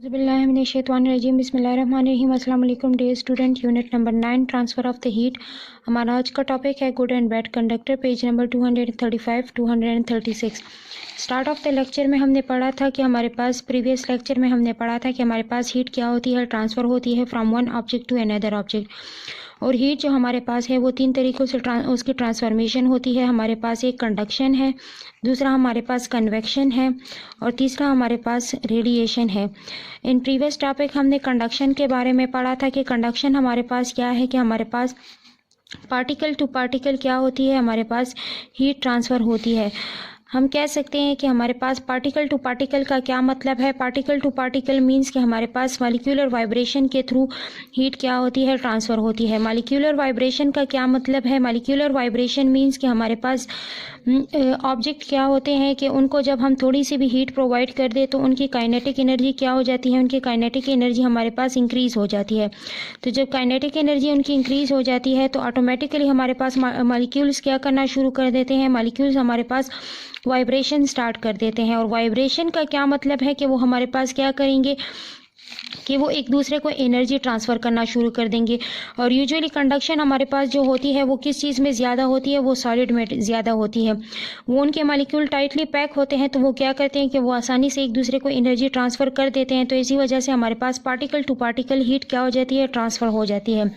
बिस्मिल्लाहिर्रहमानिर्रहीम बिस्मिल्लाहिर्रहमानिर्रहीम अस्सलाम वालेकुम dear student. Unit number 9 transfer of the heat. हमारा आज का टॉपिक है good and bad conductor, page number 235 236। Start of the lecture में हमने पढ़ा था कि हमारे पास प्रीवियस लेक्चर में हमने पढ़ा था कि हमारे पास हीट क्या होती है, ट्रांसफ़र होती है from one object to another object. और हीट जो हमारे पास है वो तीन तरीक़ों से उसकी ट्रांसफॉर्मेशन होती है। हमारे पास एक कंडक्शन है, दूसरा हमारे पास कन्वेक्शन है और तीसरा हमारे पास रेडिएशन है। इन प्रीवियस टॉपिक हमने कंडक्शन के बारे में पढ़ा था कि कंडक्शन हमारे पास क्या है, कि हमारे पास पार्टिकल टू पार्टिकल क्या होती है, हमारे पास हीट ट्रांसफ़र होती है। हम कह सकते हैं कि हमारे पास पार्टिकल टू पार्टिकल का क्या मतलब है। पार्टिकल टू पार्टिकल मींस कि हमारे पास मॉलिक्यूलर वाइब्रेशन के थ्रू हीट क्या होती है, ट्रांसफ़र होती है। मॉलिक्यूलर वाइब्रेशन का क्या मतलब है? मॉलिक्यूलर वाइब्रेशन मींस कि हमारे पास ऑब्जेक्ट क्या होते हैं कि उनको जब हम थोड़ी सी भी हीट प्रोवाइड कर दे तो उनकी काइनेटिक एनर्जी क्या हो जाती है, उनकी काइनेटिक एनर्जी हमारे पास इंक्रीज़ हो जाती है। तो जब काइनेटिक एनर्जी उनकी इंक्रीज़ हो जाती है तो ऑटोमेटिकली हमारे पास मॉलिक्यूल्स क्या करना शुरू कर देते हैं, मॉलिक्यूल्स हमारे पास वाइब्रेशन स्टार्ट कर देते हैं। और वाइब्रेशन का क्या मतलब है कि वो हमारे पास क्या करेंगे कि वो एक दूसरे को एनर्जी ट्रांसफ़र करना शुरू कर देंगे। और यूजुअली कंडक्शन हमारे पास जो होती है वो किस चीज़ में ज़्यादा होती है, वो सॉलिड में ज़्यादा होती है। वो उनके मॉलिक्यूल टाइटली पैक होते हैं तो वो क्या करते हैं कि वो आसानी से एक दूसरे को एनर्जी ट्रांसफ़र कर देते हैं। तो इसी वजह से हमारे पास पार्टिकल टू पार्टिकल हीट क्या हो जाती है, ट्रांसफ़र हो जाती है।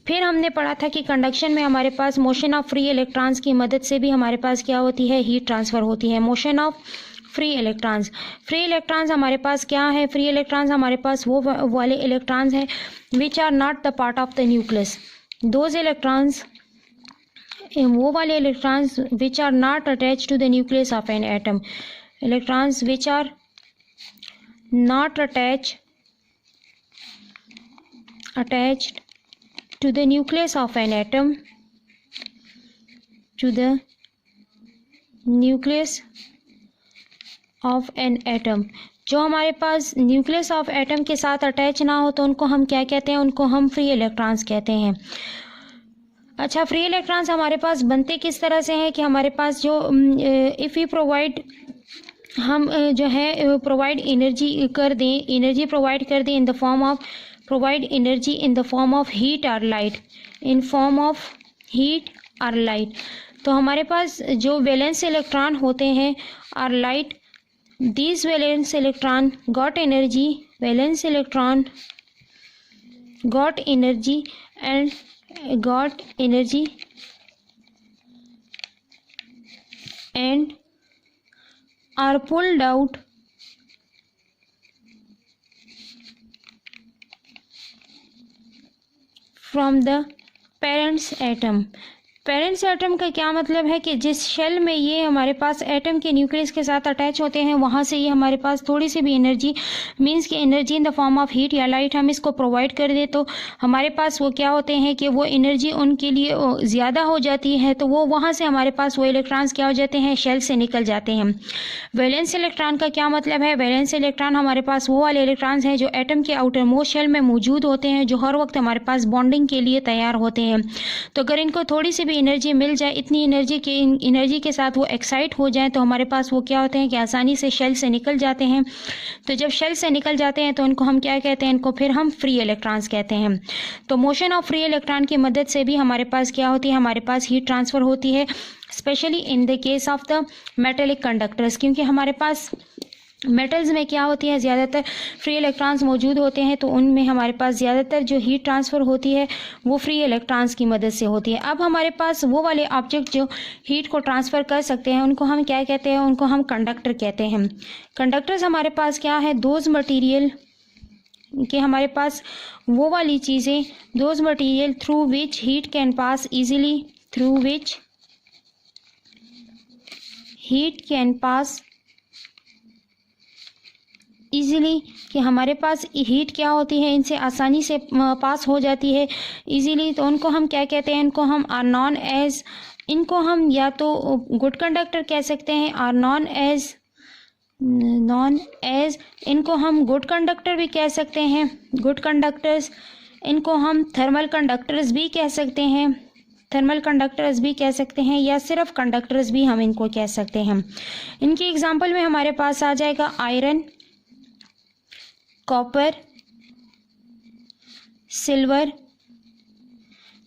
फिर हमने पढ़ा था कि कंडक्शन में हमारे पास मोशन ऑफ फ्री इलेक्ट्रॉन्स की मदद से भी हमारे पास क्या होती है, हीट ट्रांसफ़र होती है। Motion of free electrons, free electrons हमारे पास क्या है? फ्री इलेक्ट्रॉन्स हमारे पास वो वाले इलेक्ट्रॉन्स हैं which are not the part of the nucleus. Those electrons, वो वाले electrons which are not attach to the nucleus of an atom. Electrons which are not attached to the nucleus of an atom, to the nucleus of an atom। जो हमारे पास nucleus of atom के साथ attach ना हो तो उनको हम क्या कहते हैं, उनको हम फ्री इलेक्ट्रॉन्स कहते हैं। अच्छा, फ्री इलेक्ट्रॉन्स हमारे पास बनते किस तरह से हैं कि हमारे पास जो इफ़ यू प्रोवाइड, हम जो है प्रोवाइड एनर्जी कर दें, एनर्जी प्रोवाइड कर दें in the form of, provide energy in the form of heat और light, in form of heat और लाइट। तो हमारे पास जो वैलेंस इलेक्ट्रॉन होते हैं और light, these valence electron got energy, valence electron got energy and are pulled out from the parents atom। Parents atom का क्या मतलब है कि जिस शेल में ये हमारे पास एटम के न्यूक्लियस के साथ अटैच होते हैं वहाँ से ये हमारे पास थोड़ी सी भी एनर्जी, मींस कि energy in the form of heat या लाइट हम इसको प्रोवाइड कर दे तो हमारे पास वो क्या होते हैं कि वो एनर्जी उनके लिए ज़्यादा हो जाती है। तो वो वहाँ से हमारे पास वो इलेक्ट्रॉन्स क्या हो जाते हैं, शेल से निकल जाते हैं। वैलेंस इलेक्ट्रॉन का क्या मतलब है? वैलेंस इलेक्ट्रॉन हमारे पास वो वाले इलेक्ट्रॉन्स हैं जो एटम के आउटर मोस्ट शेल में मौजूद होते हैं, जो हर वक्त हमारे पास बॉन्डिंग के लिए तैयार होते हैं। तो अगर इनको थोड़ी सी भी एनर्जी मिल जाए, इतनी एनर्जी के साथ वो एक्साइट हो जाए तो हमारे पास वो क्या होते हैं कि आसानी से शेल से निकल जाते हैं। तो जब शेल से निकल जाते हैं तो उनको हम क्या कहते हैं, इनको फिर हम फ्री इलेक्ट्रॉन्स कहते हैं। तो मोशन ऑफ फ्री इलेक्ट्रॉन की मदद से भी हमारे पास क्या होती है, हमारे पास हीट ट्रांसफ़र होती है, specially in the case of the metallic conductors. क्योंकि हमारे पास मेटल्स में क्या होती है, ज़्यादातर फ्री इलेक्ट्रॉन्स मौजूद होते हैं तो उनमें हमारे पास ज़्यादातर जो हीट ट्रांसफ़र होती है वो फ्री इलेक्ट्रॉन्स की मदद से होती है। अब हमारे पास वो वाले ऑब्जेक्ट जो हीट को ट्रांसफ़र कर सकते हैं उनको हम क्या कहते हैं, उनको हम कंडक्टर कहते हैं। कंडक्टर्स हमारे पास क्या है, दोज मटीरियल कि हमारे पास वो वाली चीज़ें, those material through which heat can pass easily, through which heat can pass easily, कि हमारे पास हीट क्या होती है, इनसे आसानी से पास हो जाती है ईज़िली। तो उनको हम क्या कहते हैं, इनको हम आर नॉन एज, इनको हम या तो गुड कंडक्टर कह सकते हैं और नॉन एज इनको हम गुड कंडक्टर भी कह सकते हैं, गुड कंडक्टर्स। इनको हम थर्मल कंडक्टर्स भी कह सकते हैं, थर्मल कंडक्टर्स भी कह सकते हैं, या सिर्फ कंडक्टर्स भी हम इनको कह सकते हैं। इनकी एग्जांपल में हमारे पास आ जाएगा आयरन, कॉपर, सिल्वर,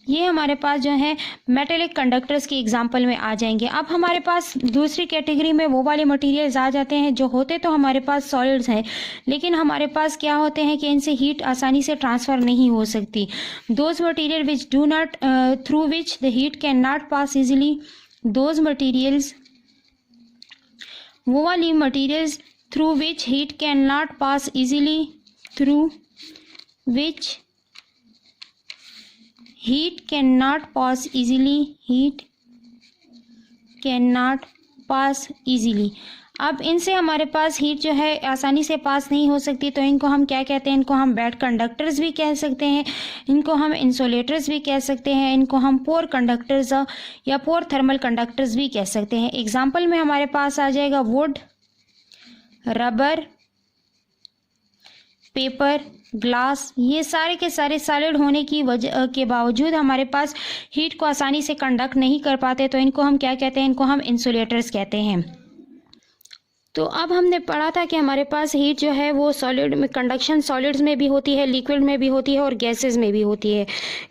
ये हमारे पास जो है मेटेलिक कंडक्टर्स की एग्जांपल में आ जाएंगे। अब हमारे पास दूसरी कैटेगरी में वो वाले मटेरियल्स आ जाते हैं जो होते तो हमारे पास सॉलिड्स हैं, लेकिन हमारे पास क्या होते हैं कि इनसे हीट आसानी से ट्रांसफ़र नहीं हो सकती। Those material which do not through which the heat can not pass easily, those materials, वो वाली materials through which heat can not pass easily, through which heat cannot pass easily, heat cannot pass easily। अब इनसे हमारे पास heat जो है आसानी से पास नहीं हो सकती, तो इनको हम क्या कहते हैं, इनको हम बैड कंडक्टर्स भी कह सकते हैं, इनको हम इंसुलेटर्स भी कह सकते हैं, इनको हम पोर कंडक्टर्स या पोर थर्मल कंडक्टर्स भी कह सकते हैं। एग्जाम्पल में हमारे पास आ जाएगा वुड, रबर, पेपर, ग्लास, ये सारे के सारे सॉलिड होने की वजह के बावजूद हमारे पास हीट को आसानी से कंडक्ट नहीं कर पाते, तो इनको हम क्या कहते हैं, इनको हम इंसुलेटर्स कहते हैं। तो अब हमने पढ़ा था कि हमारे पास हीट जो है वो सॉलिड में, कंडक्शन सॉलिड्स में भी होती है, लिक्विड में भी होती है और गैसेस में भी होती है।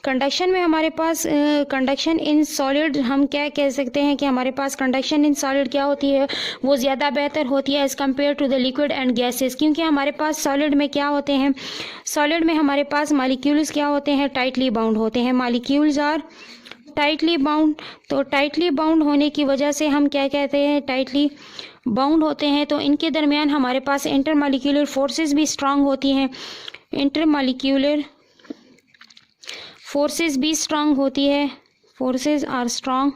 कंडक्शन में हमारे पास कंडक्शन इन सॉलिड, हम क्या कह सकते हैं कि हमारे पास कंडक्शन इन सॉलिड क्या होती है, वो ज़्यादा बेहतर होती है as compare to the liquid and gases, क्योंकि हमारे पास सॉलिड में क्या होते हैं, सॉलिड में हमारे पास मॉलिक्यूल्स क्या होते हैं, टाइटली बाउंड होते हैं, मॉलिक्यूल्स आर टाइटली बाउंड। तो टाइटली बाउंड होने की वजह से हम क्या कहते हैं, टाइटली बाउंड होते हैं, तो इनके दरमियान हमारे पास इंटरमॉलिक्यूलर फोर्सेस भी स्ट्रांग होती हैं, इंटरमॉलिक्यूलर फोर्सेस भी स्ट्रांग होती है, फोर्सेस आर स्ट्रांग।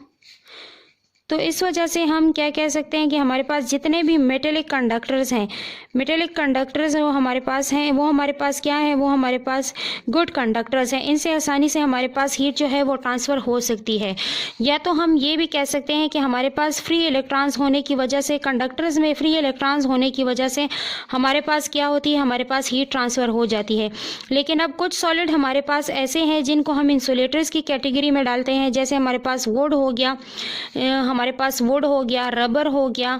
तो इस वजह से हम क्या कह सकते हैं कि हमारे पास जितने भी मेटेलिक कंडक्टर्स हैं, मेटेलिक कंडक्टर्स वो हमारे पास हैं, वो हमारे पास क्या है, वो हमारे पास गुड कंडक्टर्स हैं, इनसे आसानी से हमारे पास हीट जो है वो ट्रांसफ़र हो सकती है। या तो हम ये भी कह सकते हैं कि हमारे पास फ्री इलेक्ट्रॉन्स होने की वजह से, कंडक्टर्स में फ्री इलेक्ट्रॉन्स होने की वजह से हमारे पास क्या होती है, हमारे पास हीट ट्रांसफ़र हो जाती है। लेकिन अब कुछ सॉलिड हमारे पास ऐसे हैं जिनको हम इंसुलेटर्स की कैटेगरी में डालते हैं, जैसे हमारे पास वुड हो गया, हमारे पास वुड हो गया, रबर हो गया,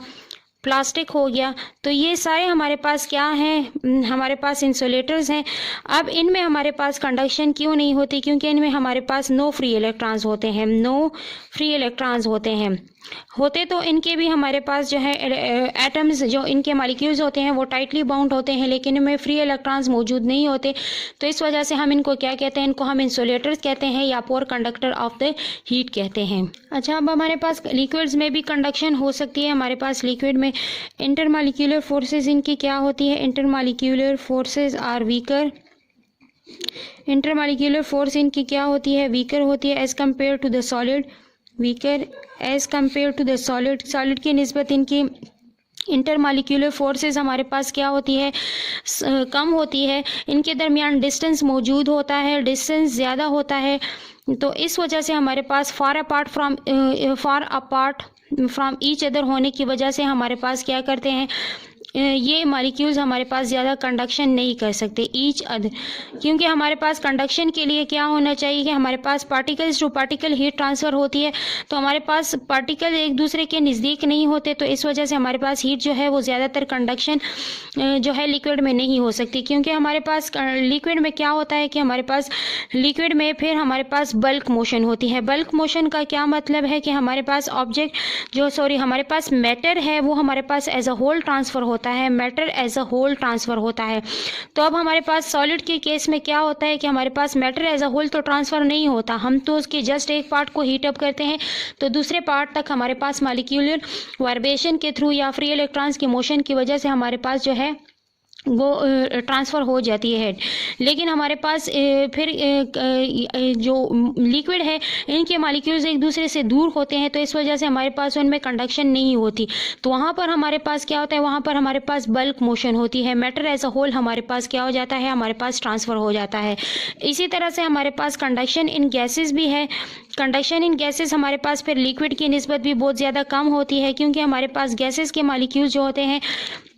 प्लास्टिक हो गया, तो ये सारे हमारे पास क्या हैं, हमारे पास इंसुलेटर्स हैं। अब इनमें हमारे पास कंडक्शन क्यों नहीं होती, क्योंकि इनमें हमारे पास नो फ्री इलेक्ट्रॉन्स होते हैं, नो फ्री इलेक्ट्रॉन्स होते हैं। होते तो इनके भी हमारे पास जो है एटम्स, जो इनके मॉलिक्यूल्स होते हैं वो टाइटली बाउंड होते हैं, लेकिन इनमें फ्री इलेक्ट्रॉन्स मौजूद नहीं होते, तो इस वजह से हम इनको क्या कहते हैं, इनको हम इंसुलेटर्स कहते हैं या पोर कंडक्टर ऑफ द हीट कहते हैं। अच्छा, अब हमारे पास लिक्विड्स में भी कंडक्शन हो सकती है। हमारे पास लिक्विड में इंटरमॉलिक्यूलर फोर्सेस इनकी क्या होती है, intermolecular forces are weaker, intermolecular force इनकी क्या होती है, वीकर होती है as compare to the solid, weaker as compare to the solid, solid की निस्बत इनकी इंटरमॉलिक्यूलर फोर्सेस हमारे पास क्या होती है, कम होती है, इनके दरमियान डिस्टेंस मौजूद होता है, डिस्टेंस ज़्यादा होता है, तो इस वजह से हमारे पास far apart from each other होने की वजह से हमारे पास क्या करते हैं, ये मॉलिक्यूल्स हमारे पास ज़्यादा कंडक्शन नहीं कर सकते ईच अदर, क्योंकि हमारे पास कंडक्शन के लिए क्या होना चाहिए कि हमारे पास particles to particle heat transfer होती है, तो हमारे पास पार्टिकल एक दूसरे के नज़दीक नहीं होते, तो इस वजह से हमारे पास हीट जो है वो ज़्यादातर कंडक्शन जो है लिक्विड में नहीं हो सकती, क्योंकि हमारे पास लिक्विड में क्या होता है कि हमारे पास लिक्विड में फिर हमारे पास बल्क मोशन होती है। बल्क मोशन का क्या मतलब है कि हमारे पास हमारे पास मैटर है वो हमारे पास एज अ होल ट्रांसफ़र होता है, matter as a whole transfer होता है। तो अब हमारे पास सॉलिड के केस में क्या होता है कि हमारे पास मैटर एज अ होल तो ट्रांसफ़र नहीं होता, हम तो उसके जस्ट एक पार्ट को हीट अप करते हैं, तो दूसरे पार्ट तक हमारे पास मॉलिक्यूलर वाइब्रेशन के थ्रू या फ्री इलेक्ट्रॉन्स की मोशन की वजह से हमारे पास जो है वो ट्रांसफ़र हो जाती है। लेकिन हमारे पास फिर जो लिक्विड है इनके मॉलिक्यूल्स एक दूसरे से दूर होते हैं, तो इस वजह से हमारे पास उनमें कंडक्शन नहीं होती, तो वहाँ पर हमारे पास क्या होता है, वहाँ पर हमारे पास बल्क मोशन होती है, मैटर एज अ होल हमारे पास क्या हो जाता है, हमारे पास ट्रांसफ़र हो जाता है। इसी तरह से हमारे पास कंडक्शन इन गैसेस भी है। कंडक्शन इन गैसेस हमारे पास फिर लिक्विड की निस्बत भी बहुत ज़्यादा कम होती है, क्योंकि हमारे पास गैसेस के मॉलिक्यूल्स जो होते हैं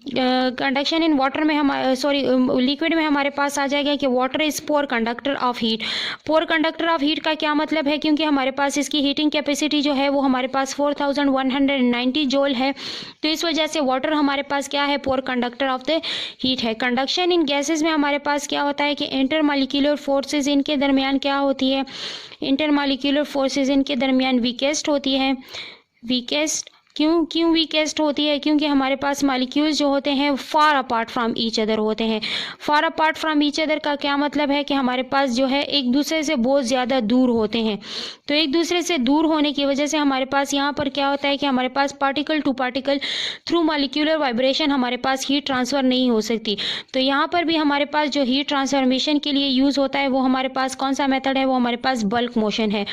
कंडक्शन इन वाटर में लिक्विड में हमारे पास आ जाएगा कि water is poor conductor of heat. Poor conductor of heat का क्या मतलब है, क्योंकि हमारे पास इसकी हीटिंग कैपेसिटी जो है वो हमारे पास 4190 जूल है, तो इस वजह से वाटर हमारे पास क्या है, पोर कंडक्टर ऑफ द हीट है। कंडक्शन इन गैसेज में हमारे पास क्या होता है कि इंटरमॉलिक्यूलर फोर्सेज इनके दरमियान क्या होती है, इंटरमॉलिक्यूलर फोर्सेज इनके दरमियान वीकेस्ट होती है। वीकेस्ट क्यों वीकेस्ट होती है, क्योंकि हमारे पास मॉलिक्यूल्स जो होते हैं फार अपार्ट फ्रॉम ईच अदर होते हैं। फार अपार्ट फ्रॉम ईच अदर का क्या मतलब है कि हमारे पास जो है एक दूसरे से बहुत ज़्यादा दूर होते हैं। तो एक दूसरे से दूर होने की वजह से हमारे पास यहाँ पर क्या होता है कि हमारे पास particle to particle through molecular vibration हमारे पास हीट ट्रांसफ़र नहीं हो सकती। तो यहाँ पर भी हमारे पास जो हीट ट्रांसफॉर्मेशन के लिए यूज़ होता है वो हमारे पास कौन सा मेथड है, वो हमारे पास बल्क मोशन है।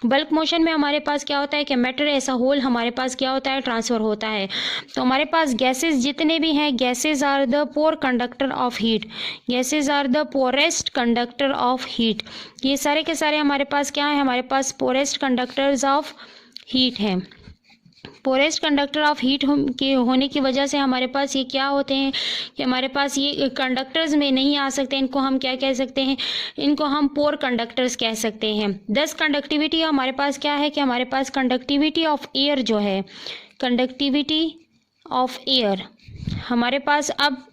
बल्क मोशन में हमारे पास क्या होता है कि मैटर एज अ होल हमारे पास क्या होता है, ट्रांसफ़र होता है। तो हमारे पास गैसेस जितने भी हैं, gases are the poor conductor of heat, gases are the poorest conductor of heat. ये सारे के सारे हमारे पास क्या है, हमारे पास पोरेस्ट कंडक्टर्स ऑफ हीट हैं। पोरेस्ट कंडक्टर ऑफ हीट के होने की वजह से हमारे पास ये क्या होते हैं कि हमारे पास ये कंडक्टर्स में नहीं आ सकते, इनको हम क्या कह सकते हैं, इनको हम पोर कंडक्टर्स कह सकते हैं। 10 कंडक्टिविटी हमारे पास क्या है कि हमारे पास कंडक्टिविटी ऑफ एयर जो है, कंडक्टिविटी ऑफ एयर हमारे पास अब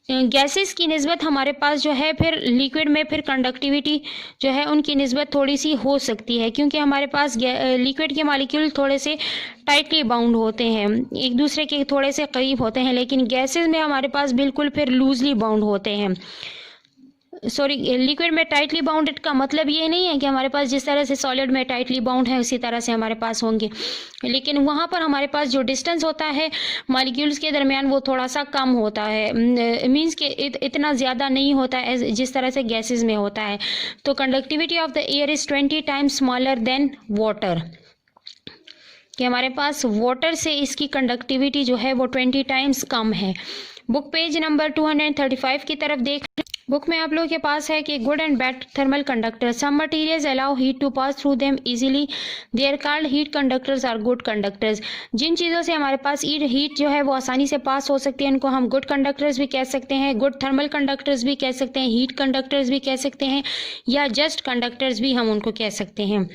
गैसेस की निस्बत हमारे पास जो है फिर लिक्विड में फिर कंडक्टिविटी जो है उनकी निस्बत थोड़ी सी हो सकती है, क्योंकि हमारे पास लिक्विड के मॉलिक्यूल थोड़े से टाइटली बाउंड होते हैं, एक दूसरे के थोड़े से करीब होते हैं, लेकिन गैसेस में हमारे पास बिल्कुल फिर लूजली बाउंड होते हैं। लिक्विड में टाइटली बाउंडेड का मतलब ये नहीं है कि हमारे पास जिस तरह से सॉलिड में टाइटली बाउंड है उसी तरह से हमारे पास होंगे, लेकिन वहाँ पर हमारे पास जो डिस्टेंस होता है मॉलिक्यूल्स के दरमियान वो थोड़ा सा कम होता है, मींस के इतना ज़्यादा नहीं होता है जिस तरह से गैसेस में होता है। तो conductivity of the air is 20 times smaller than water, कि हमारे पास वाटर से इसकी कंडक्टिविटी जो है वो 20 टाइम्स कम है। बुक पेज नंबर 235 की तरफ देख, बुक में आप लोगों के पास है कि good and bad thermal conductor, some materials allow heat to pass through them easily, they are called heat conductors are good conductors. जिन चीज़ों से हमारे पास हीट जो है वो आसानी से पास हो सकती है उनको हम गुड कंडक्टर्स भी कह सकते हैं, गुड थर्मल कंडक्टर्स भी कह सकते हैं, हीट कंडक्टर्स भी कह सकते हैं, या जस्ट कंडक्टर्स भी हम उनको कह सकते हैं।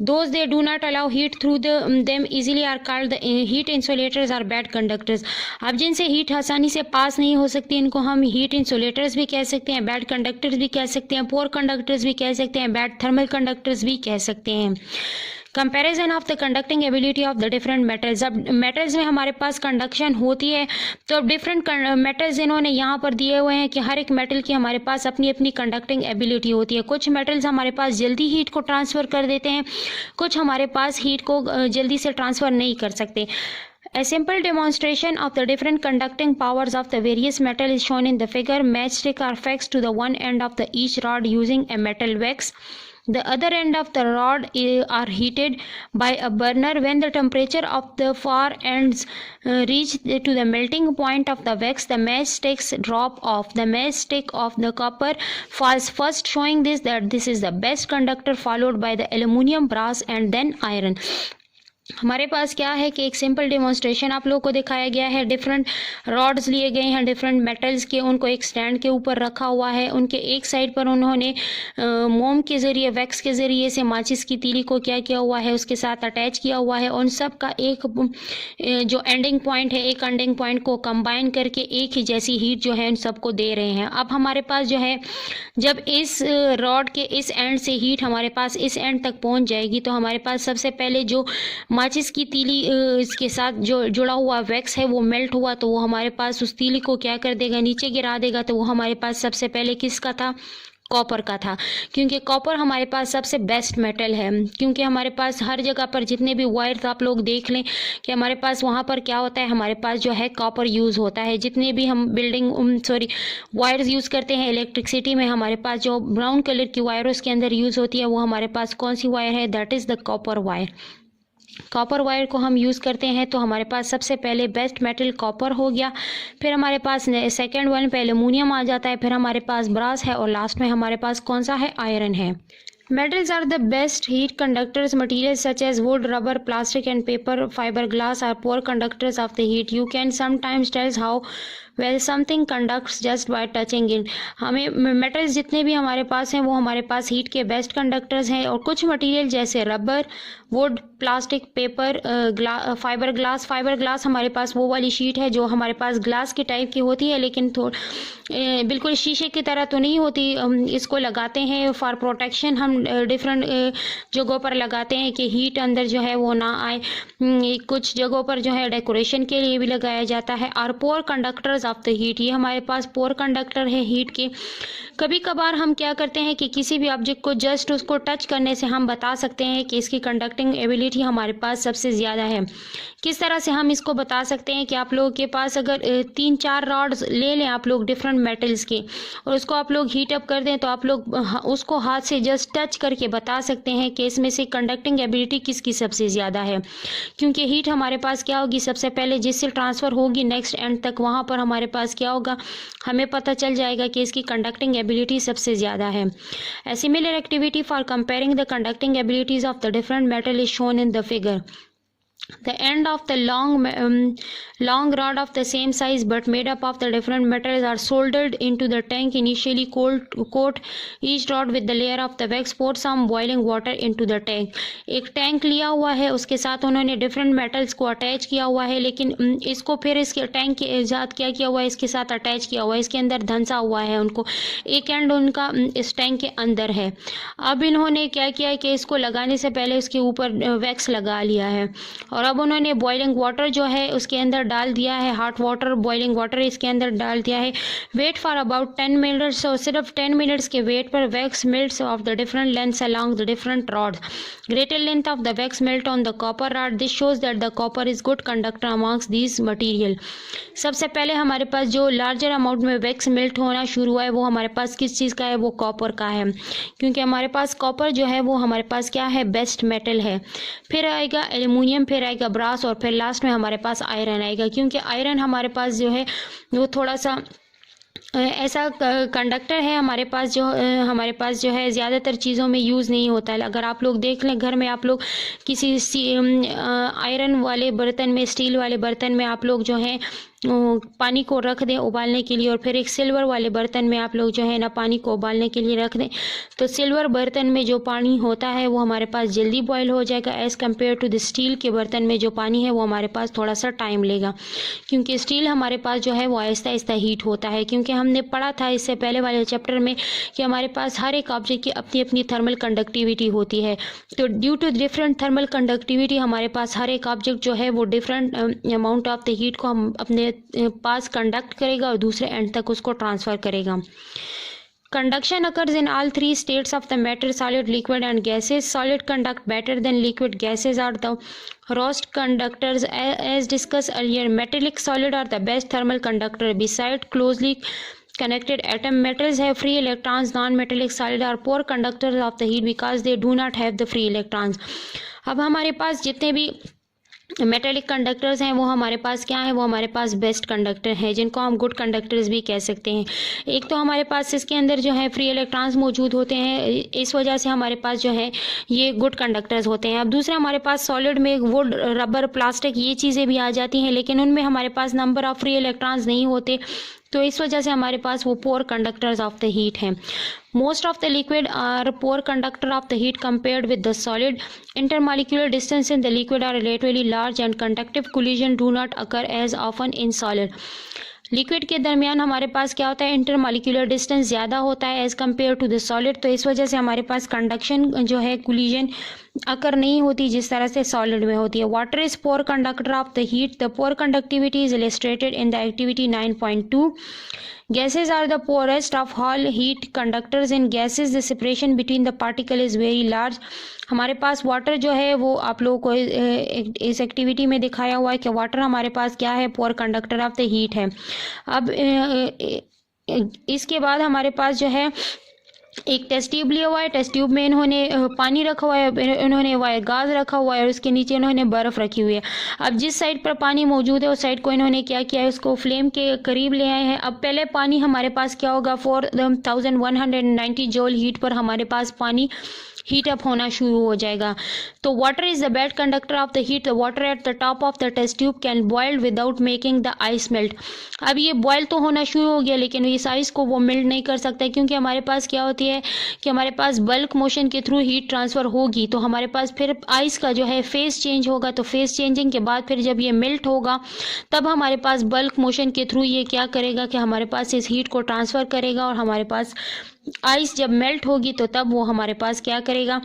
Those they do not allow heat through them easily are called the heat insulators or bad conductors. अब जिनसे हीट आसानी से पास नहीं हो सकती इनको हम हीट इंसुलेटर्स भी कह सकते हैं, बैड कंडक्टर्स भी कह सकते हैं, पोर कंडक्टर्स भी कह सकते हैं, बैड थर्मल कंडक्टर्स भी कह सकते हैं। Comparison of the conducting ability of the different metals, अब मेटल्स में हमारे पास कंडक्शन होती है, तो अब डिफरेंट मेटल्स इन्होंने यहाँ पर दिए हुए हैं कि हर एक मेटल की हमारे पास अपनी अपनी कंडक्टिंग एबिलिटी होती है। कुछ मेटल्स हमारे पास जल्दी हीट को ट्रांसफ़र कर देते हैं, कुछ हमारे पास हीट को जल्दी से ट्रांसफ़र नहीं कर सकते। A simple demonstration of the different conducting powers of the various metal is shown in the figure. Matchstick are fixed to the one end of the each rod using a metal wax. The other end of the rod are heated by a burner. When the temperature of the far ends reach to the melting point of the wax, the matchsticks drop off. The matchstick of the copper falls first, showing that this is the best conductor, followed by the aluminium, brass and then iron. हमारे पास क्या है कि एक simple demonstration आप लोगों को दिखाया गया है। डिफरेंट रॉड्स लिए गए हैं डिफरेंट मेटल्स के, उनको एक स्टैंड के ऊपर रखा हुआ है। उनके एक साइड पर उन्होंने मोम के ज़रिए, वैक्स के ज़रिए से माचिस की तीली को क्या किया हुआ है, उसके साथ अटैच किया हुआ है। उन सब का एक जो एंडिंग पॉइंट है, एक एंडिंग पॉइंट को कंबाइन करके एक ही जैसी हीट जो है उन सबको दे रहे हैं। अब हमारे पास जो है जब इस रॉड के इस एंड से हीट हमारे पास इस एंड तक पहुंच जाएगी, तो हमारे पास सबसे पहले जो माचिस की तीली इसके साथ जो जुड़ा हुआ वैक्स है वो मेल्ट हुआ, तो वो हमारे पास उस तीली को क्या कर देगा, नीचे गिरा देगा। तो वो हमारे पास सबसे पहले किसका था, कॉपर का था, क्योंकि कॉपर हमारे पास सबसे बेस्ट मेटल है। क्योंकि हमारे पास हर जगह पर जितने भी वायर्स आप लोग देख लें कि हमारे पास वहाँ पर क्या होता है, हमारे पास जो है कॉपर यूज़ होता है। जितने भी हम वायर्स यूज़ करते हैं इलेक्ट्रिसिटी में, हमारे पास जो ब्राउन कलर की वायर उसके अंदर यूज़ होती है वो हमारे पास कौन सी वायर है, that is the copper wire. Copper wire को हम यूज़ करते हैं, तो हमारे पास सबसे पहले बेस्ट मेटल कॉपर हो गया, फिर हमारे पास सेकेंड वन पे एल्युमिनियम आ जाता है, फिर हमारे पास ब्रास है और लास्ट में हमारे पास कौन सा है, आयरन है। Metals are the best heat conductors. Materials such as wood, rubber, plastic and paper, fiberglass are poor conductors of the heat. You can sometimes tell how well something conducts just by touching it. हमें metals जितने भी हमारे पास हैं वो हमारे पास heat के best conductors हैं, और कुछ मटेरियल जैसे rubber, would, plastic, paper, fibre glass हमारे पास वो वाली शीट है जो हमारे पास ग्लास के टाइप की होती है, लेकिन बिल्कुल शीशे की तरह तो नहीं होती। इसको लगाते हैं फॉर प्रोटेक्शन, हम डिफरेंट जगहों पर लगाते हैं कि हीट अंदर जो है वो ना आए। कुछ जगहों पर जो है डेकोरेशन के लिए भी लगाया जाता है। और पोर कंडक्टर्स ऑफ द हीट, ये हमारे पास पोर कंडक्टर है हीट के। कभी कभार हम क्या करते हैं कि किसी भी ऑब्जेक्ट को जस्ट उसको टच करने से हम बता सकते हैं कि इसकी कंडक्टिंग एबिलिटी हमारे पास सबसे ज़्यादा है। किस तरह से हम इसको बता सकते हैं कि आप लोगों के पास अगर 3-4 रॉड्स ले लें आप लोग डिफरेंट मेटल्स के, और उसको आप लोग हीट अप कर दें, तो आप लोग उसको हाथ से जस्ट टच करके बता सकते हैं कि इसमें से कंडक्टिंग एबिलिटी किसकी सबसे ज़्यादा है। क्योंकि हीट हमारे पास क्या होगी, सबसे पहले जिससे ट्रांसफ़र होगी नेक्स्ट एंड तक, वहाँ पर हमारे पास क्या होगा, हमें पता चल जाएगा कि इसकी कंडक्टिंग एबिलिटी सबसे ज़्यादा है। A similar activity for comparing the conducting abilities of the different metal is shown in the figure. The end of the long rod of the same size but made up of the different metals are soldered into the tank. Initially coat each rod with the layer of the wax. Pour some boiling water into the tank. एक tank लिया हुआ है, उसके साथ उन्होंने different metals को attach किया हुआ है, लेकिन इसको फिर इसके टैंक के साथ क्या किया हुआ है, इसके साथ अटैच किया हुआ है, इसके अंदर धंसा हुआ है उनको, एक एंड उनका इस टैंक के अंदर है। अब इन्होंने क्या किया है कि इसको लगाने से पहले उसके ऊपर वैक्स लगा लिया है, और अब उन्होंने बॉइलिंग वाटर जो है उसके अंदर डाल दिया है, हॉट वाटर बॉइलिंग वाटर इसके अंदर डाल दिया है। वेट फॉर अबाउट 10 मिनट्स, और सिर्फ 10 मिनट्स के वेट पर wax melts of the different lengths along the different rods. Greater length of the wax melt on the copper rod. This shows that the copper is good conductor amongst these material. सबसे पहले हमारे पास जो larger amount में wax melt होना शुरू हुआ है वो हमारे पास किस चीज़ का है, वो कॉपर का है, क्योंकि हमारे पास कॉपर जो है वो हमारे पास क्या है, बेस्ट मेटल है। फिर आएगा एल्युमिनियम, फिर आएगा ब्रास, और फिर लास्ट में हमारे पास आयरन आएगा, क्योंकि आयरन हमारे पास जो है वो थोड़ा सा ऐसा कंडक्टर है हमारे पास जो है ज़्यादातर चीज़ों में यूज़ नहीं होता है। अगर आप लोग देख लें घर में, आप लोग किसी आयरन वाले बर्तन में, स्टील वाले बर्तन में आप लोग जो है पानी को रख दें उबालने के लिए, और फिर एक सिल्वर वाले बर्तन में आप लोग जो है ना पानी को उबालने के लिए रख दें, तो सिल्वर बर्तन में जो पानी होता है वो हमारे पास जल्दी बॉयल हो जाएगा, as compare to the steel के बर्तन में जो पानी है वो हमारे पास थोड़ा सा टाइम लेगा, क्योंकि स्टील हमारे पास जो है वो आहिस्ता आहिस्ता हीट होता है। क्योंकि हमने पढ़ा था इससे पहले वाले चैप्टर में कि हमारे पास हर एक ऑब्जेक्ट की अपनी अपनी थर्मल कंडक्टिविटी होती है, तो due to different thermal conductivity हमारे पास हर एक ऑब्जेक्ट जो है वो different amount of the heat को हम अपने पास कंडक्ट करेगा और दूसरे एंड तक उसको ट्रांसफ़र करेगा। Conduction occurs in all three states of the matter: solid, liquid and gases. Solid conduct better than liquid. Gases are the worst conductors. As discussed earlier, metallic solid are the best thermal conductor. Besides closely connected atom, metals have free electrons. Non-metallic solid are poor conductors of the heat because they do not have the free electrons. अब हमारे पास जितने भी metallic conductors हैं वो हमारे पास क्या है, वो हमारे पास बेस्ट कंडक्टर हैं, जिनको हम गुड कंडक्टर्स भी कह सकते हैं। एक तो हमारे पास इसके अंदर जो है फ्री इलेक्ट्रॉन्स मौजूद होते हैं, इस वजह से हमारे पास जो है ये गुड कंडक्टर्स होते हैं। अब दूसरा हमारे पास सॉलिड में वुड, रबर, प्लास्टिक ये चीज़ें भी आ जाती हैं, लेकिन उनमें हमारे पास नंबर ऑफ फ्री इलेक्ट्रॉन्स नहीं होते, तो इस वजह से हमारे पास वो पोर कंडक्टर्स ऑफ द हीट हैं। Most of the liquid are poor conductor of the heat compared with the solid. Intermolecular distance in the liquid are relatively large and conductive collision do not occur as often in solid. Liquid के दरमियान हमारे पास क्या होता है, intermolecular distance ज़्यादा होता है as compare to the solid, तो इस वजह से हमारे पास कंडक्शन जो है कोलिजन अकर नहीं होती जिस तरह से सॉलिड में होती है। Water is poor conductor of the heat. The poor conductivity is illustrated in the activity 9.2. Gases are the poorest of all heat conductors. In gases the separation between the particle is very large. हमारे पास water जो है वो आप लोगों को इस activity में दिखाया हुआ है कि वाटर हमारे पास क्या है, पोर कंडक्टर ऑफ द हीट है। अब इसके बाद हमारे पास जो है एक टेस्ट ट्यूब लिया हुआ है, टेस्ट ट्यूब में इन्होंने पानी रखा हुआ है, इन्होंने वायर गाज रखा हुआ है और उसके नीचे इन्होंने बर्फ़ रखी हुई है। अब जिस साइड पर पानी मौजूद है उस साइड को इन्होंने क्या किया है, उसको फ्लेम के करीब ले आए हैं। अब पहले पानी हमारे पास क्या होगा, 4190 जूल हीट पर हमारे पास पानी हीट अप होना शुरू हो जाएगा। तो water is the bad conductor of the heat. The water at the top of the test tube can boiled without making the ice melt. अब ये बॉयल तो होना शुरू हो गया, लेकिन इस आइस को वो मेल्ट नहीं कर सकता, क्योंकि हमारे पास क्या होती है कि हमारे पास बल्क मोशन के थ्रू हीट ट्रांसफ़र होगी, तो हमारे पास फिर आइस का जो है फेस चेंज होगा। तो फेस चेंजिंग के बाद फिर जब ये मेल्ट होगा तब हमारे पास बल्क मोशन के थ्रू ये क्या करेगा कि हमारे पास इस हीट को ट्रांसफ़र करेगा, और हमारे पास आइस जब मेल्ट होगी तो तब वो हमारे पास क्या करेगा,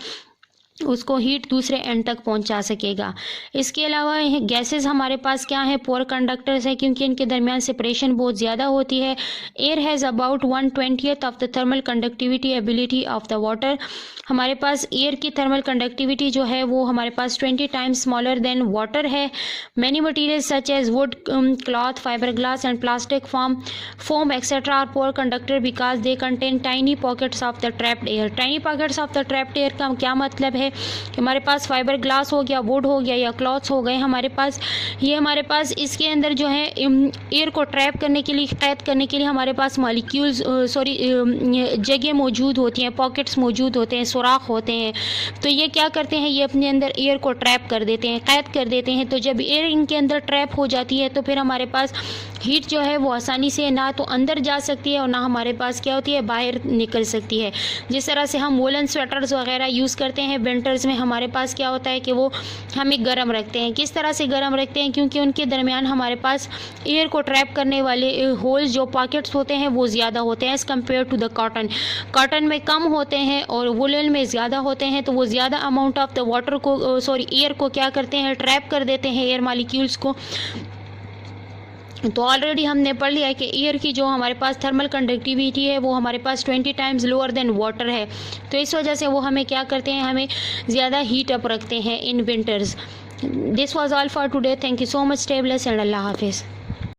उसको हीट दूसरे एंड तक पहुंचा सकेगा। इसके अलावा गैसेस हमारे पास क्या है, पोर कंडक्टर्स है, क्योंकि इनके दरमियान सेपरेशन बहुत ज़्यादा होती है। Air has about 1/20 of the thermal conductivity ability of the water. हमारे पास एयर की थर्मल कंडक्टिविटी जो है वो हमारे पास 20 टाइम्स स्मॉलर देन वाटर है। Many material such as wood, cloth, fibre glass and plastic foam etcetera are poor conductor because they contain tiny pockets of the trapped air. Tiny pockets of the trapped air का क्या मतलब है कि हमारे पास fibre glass हो गया, would हो गया या क्लॉथ्स हो गए हमारे पास, ये हमारे पास इसके अंदर जो है एयर को ट्रैप करने के लिए, कैद करने के लिए हमारे पास मॉलिक्यूल्स जगह मौजूद होती हैं, पॉकेट्स मौजूद होते हैं, सुराख होते हैं। तो ये क्या करते हैं, ये अपने अंदर एयर को ट्रैप कर देते हैं, कैद कर देते हैं। तो जब एयर इनके अंदर ट्रैप हो जाती है तो फिर हमारे पास हीट जो है वो आसानी से ना तो अंदर जा सकती है और ना हमारे पास क्या होती है, बाहर निकल सकती है। जिस तरह से हम वोलन स्वेटर्स वगैरह यूज़ करते हैं विंटर्स में, हमारे पास क्या होता है कि वो हमें गर्म रखते हैं। किस तरह से गर्म रखते हैं, क्योंकि उनके दरमियान हमारे पास एयर को ट्रैप करने वाले होल्स जो पॉकेट्स होते हैं वो ज़्यादा होते हैं as compare to the cotton. Cotton में कम होते हैं और वुलन में ज़्यादा होते हैं, तो वो ज़्यादा अमाउंट ऑफ द वाटर को एयर को क्या करते हैं, ट्रैप कर देते हैं, एयर मॉलिक्यूल्स को। तो ऑलरेडी हमने पढ़ लिया है कि एयर की जो हमारे पास थर्मल कंडक्टिविटी है वो हमारे पास 20 टाइम्स लोअर देन वाटर है। तो इस वजह से वो हमें क्या करते हैं, हमें ज़्यादा हीट अप रखते हैं in winters. This was all for today. Thank you so much. Stay blessed and अल्लाह हाफिज़।